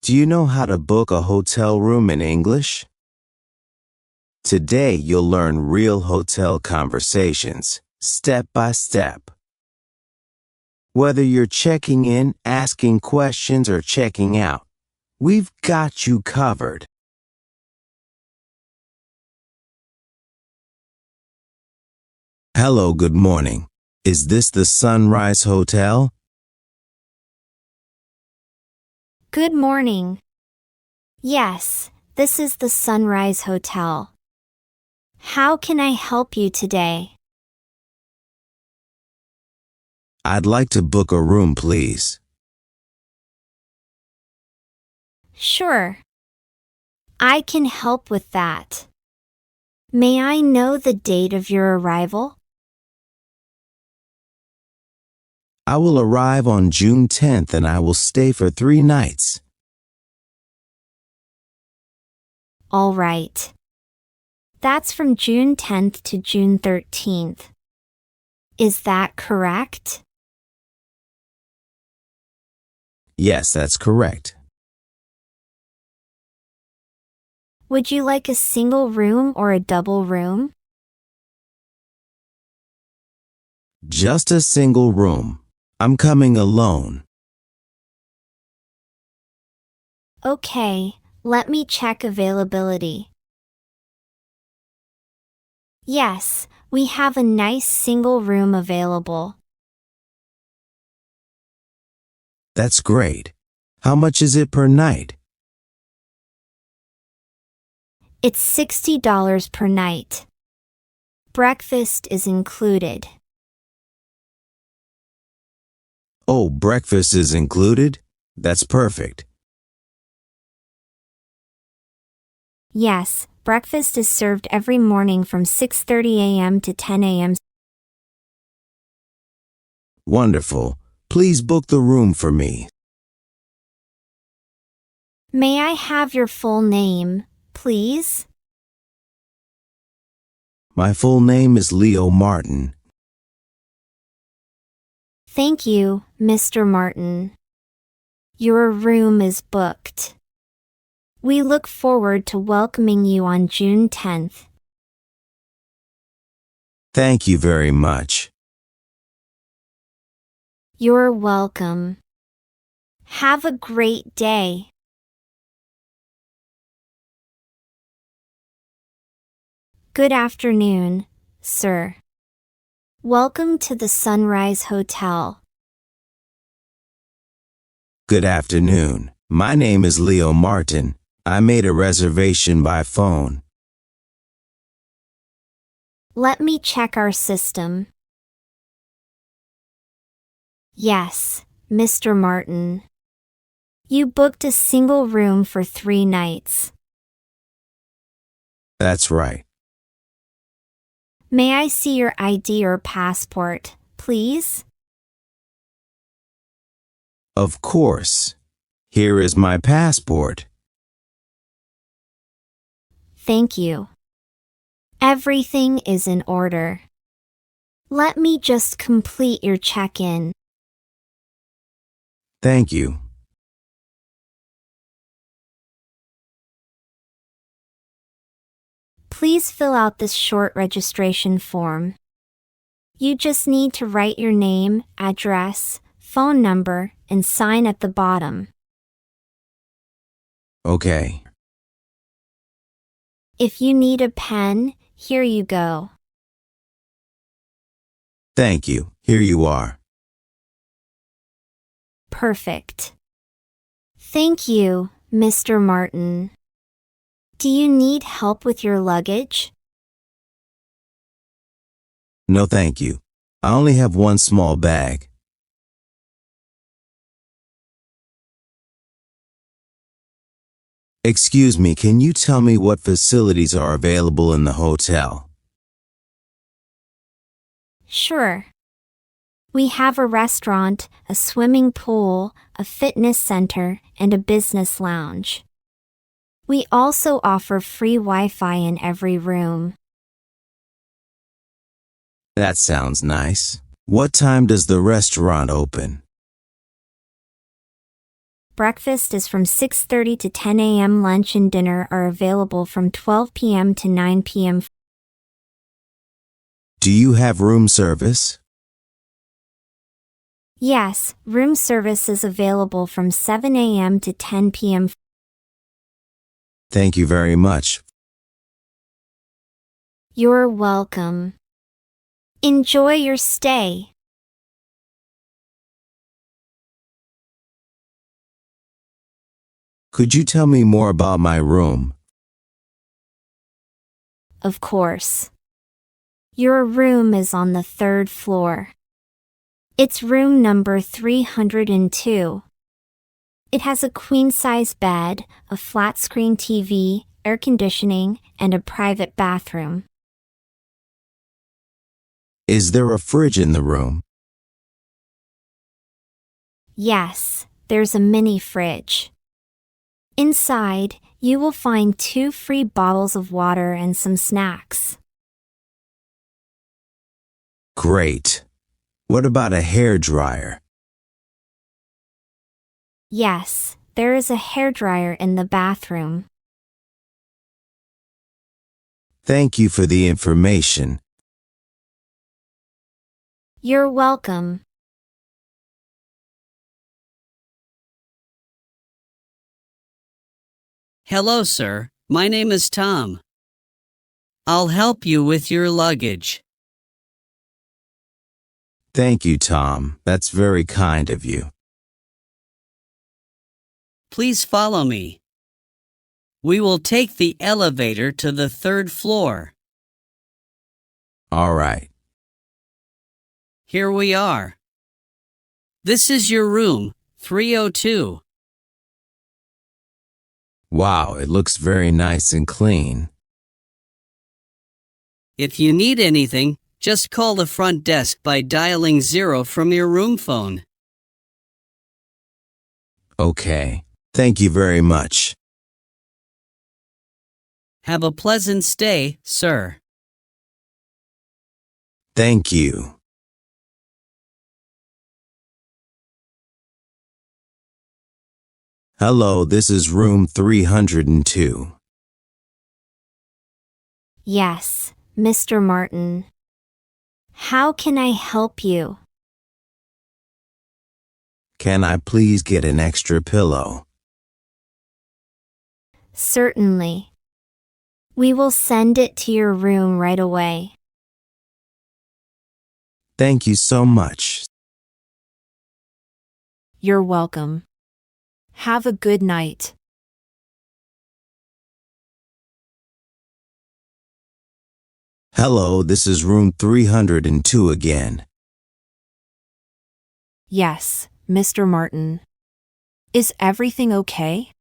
Do you know how to book a hotel room in English? Today you'll learn real hotel conversations, step by step. Whether you're checking in, asking questions, or checking out, we've got you covered. Hello, good morning. Is this the Sunrise Hotel? Good morning. Yes, this is the Sunrise Hotel. How can I help you today? I'd like to book a room, please. Sure. I can help with that. May I know the date of your arrival? I will arrive on June 10th and I will stay for 3 nights. All right. That's from June 10th to June 13th. Is that correct? Yes, that's correct. Would you like a single room or a double room? Just a single room. I'm coming alone. Okay, let me check availability. Yes, we have a nice single room available. That's great. How much is it per night? It's $60 per night. Breakfast is included. Oh, breakfast is included? That's perfect. Yes, breakfast is served every morning from 6:30 a.m. to 10 a.m. Wonderful. Please book the room for me. May I have your full name, please? My full name is Leo Martin. Thank you, Mr. Martin. Your room is booked. We look forward to welcoming you on June 10th. Thank you very much. You're welcome. Have a great day. Good afternoon, sir. Welcome to the Sunrise Hotel. Good afternoon. My name is Leo Martin. I made a reservation by phone. Let me check our system. Yes, Mr. Martin. You booked a single room for 3 nights. That's right. May I see your ID or passport, please? Of course. Here is my passport. Thank you. Everything is in order. Let me just complete your check-in. Thank you. Please fill out this short registration form. You just need to write your name, address, phone number, and sign at the bottom. Okay. If you need a pen, here you go. Thank you. Here you are. Perfect. Thank you, Mr. Martin. Do you need help with your luggage? No, thank you. I only have one small bag. Excuse me, can you tell me what facilities are available in the hotel? Sure. We have a restaurant, a swimming pool, a fitness center, and a business lounge. We also offer free Wi-Fi in every room. That sounds nice. What time does the restaurant open? Breakfast is from 6:30 to 10 a.m. Lunch and dinner are available from 12 p.m. to 9 p.m. Do you have room service? Yes, room service is available from 7 a.m. to 10 p.m. Thank you very much. You're welcome. Enjoy your stay. Could you tell me more about my room? Of course. Your room is on the 3rd floor. It's room number 302. It has a queen-size bed, a flat-screen TV, air conditioning, and a private bathroom. Is there a fridge in the room? Yes, there's a mini fridge. Inside, you will find 2 free bottles of water and some snacks. Great. What about a hair dryer? Yes, there is a hairdryer in the bathroom. Thank you for the information. You're welcome. Hello, sir. My name is Tom. I'll help you with your luggage. Thank you, Tom. That's very kind of you. Please follow me. We will take the elevator to the 3rd floor. All right. Here we are. This is your room, 302. Wow, it looks very nice and clean. If you need anything, just call the front desk by dialing 0 from your room phone. Okay. Thank you very much. Have a pleasant stay, sir. Thank you. Hello, this is room 302. Yes, Mr. Martin. How can I help you? Can I please get an extra pillow? Certainly. We will send it to your room right away. Thank you so much. You're welcome. Have a good night. Hello, this is room 302 again. Yes, Mr. Martin. Is everything okay?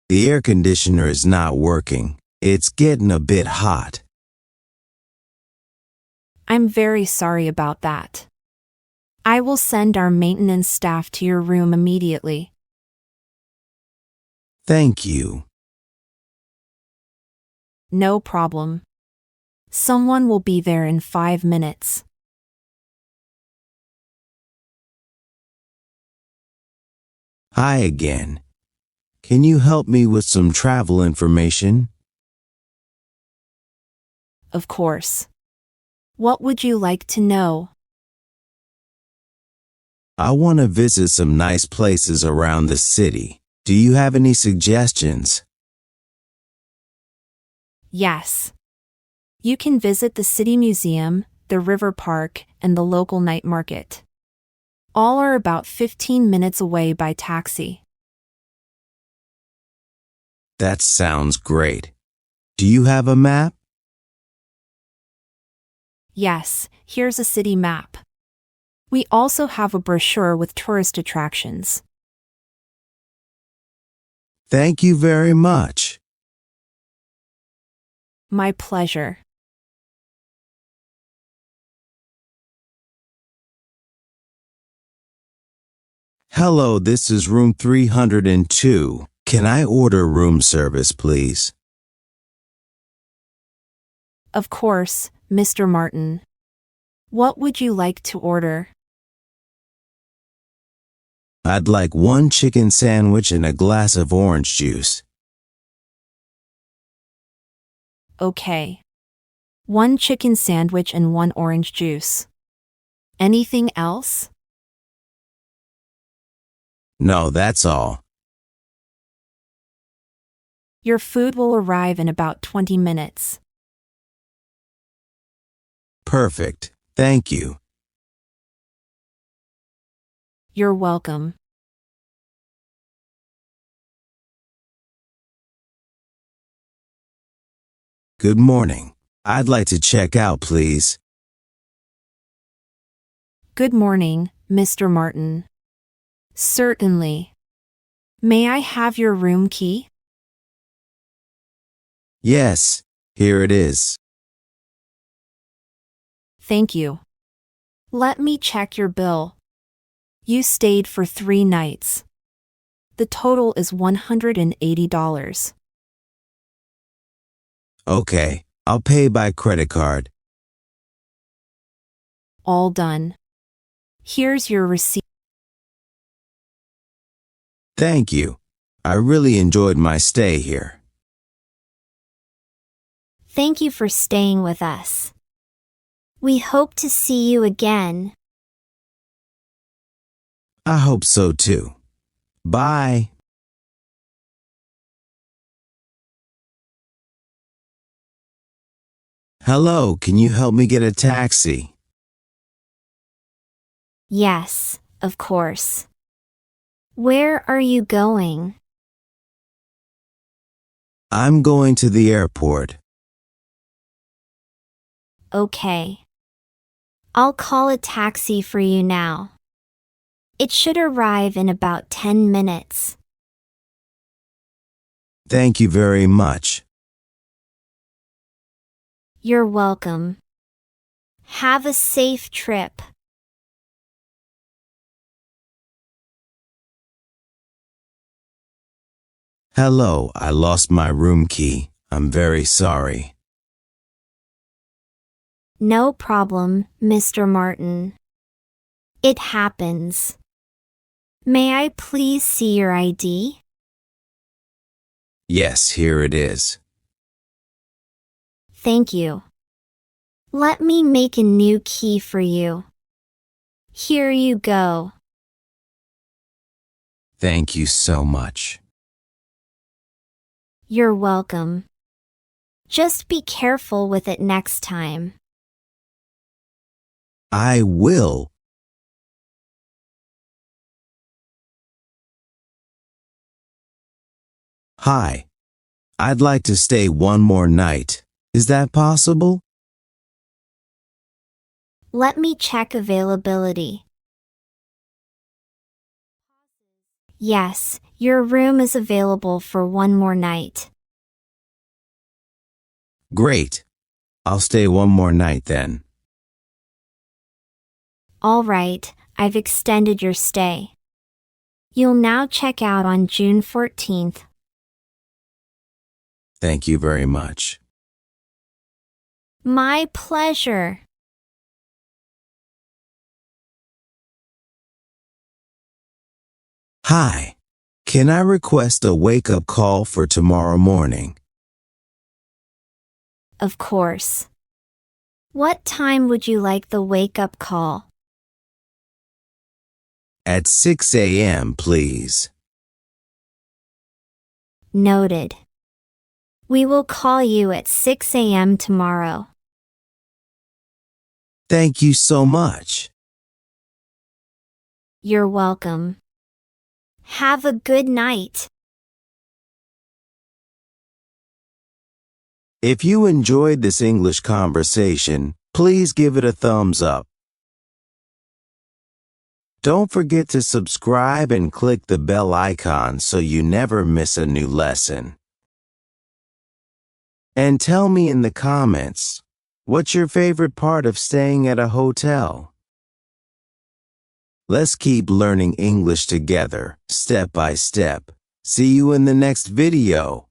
The air conditioner is not working. It's getting a bit hot. I'm very sorry about that. I will send our maintenance staff to your room immediately. Thank you. No problem. Someone will be there in 5 minutes. Hi again. Can you help me with some travel information? Of course. What would you like to know? I want to visit some nice places around the city. Do you have any suggestions? Yes. You can visit the City Museum, the River Park, and the local night market. All are about 15 minutes away by taxi. That sounds great. Do you have a map? Yes, here's a city map. We also have a brochure with tourist attractions. Thank you very much. My pleasure. Hello, this is room 302. Can I order room service, please? Of course, Mr. Martin. What would you like to order? I'd like one chicken sandwich and a glass of orange juice. Okay. 1 chicken sandwich and 1 orange juice. Anything else? No, that's all. Your food will arrive in about 20 minutes. Perfect. Thank you. You're welcome. Good morning. I'd like to check out, please. Good morning, Mr. Martin. Certainly. May I have your room key? Yes, here it is. Thank you. Let me check your bill. You stayed for 3 nights. The total is $180. Okay, I'll pay by credit card. All done. Here's your receipt. Thank you. I really enjoyed my stay here. Thank you for staying with us. We hope to see you again. I hope so too. Bye. Hello, can you help me get a taxi? Yes, of course. Where are you going? I'm going to the airport. Okay. I'll call a taxi for you now. It should arrive in about 10 minutes. Thank you very much. You're welcome. Have a safe trip. Hello, I lost my room key. I'm very sorry. No problem, Mr. Martin. It happens. May I please see your ID? Yes, here it is. Thank you. Let me make a new key for you. Here you go. Thank you so much. You're welcome. Just be careful with it next time. I will. Hi. I'd like to stay one more night. Is that possible? Let me check availability. Yes, your room is available for one more night. Great. I'll stay one more night then. All right, I've extended your stay. You'll now check out on June 14th. Thank you very much. My pleasure. Hi. Can I request a wake-up call for tomorrow morning? Of course. What time would you like the wake-up call? At 6 a.m., please. Noted. We will call you at 6 a.m. tomorrow. Thank you so much. You're welcome. Have a good night. If you enjoyed this English conversation, please give it a thumbs up. Don't forget to subscribe and click the bell icon so you never miss a new lesson. And tell me in the comments, what's your favorite part of staying at a hotel? Let's keep learning English together, step by step. See you in the next video.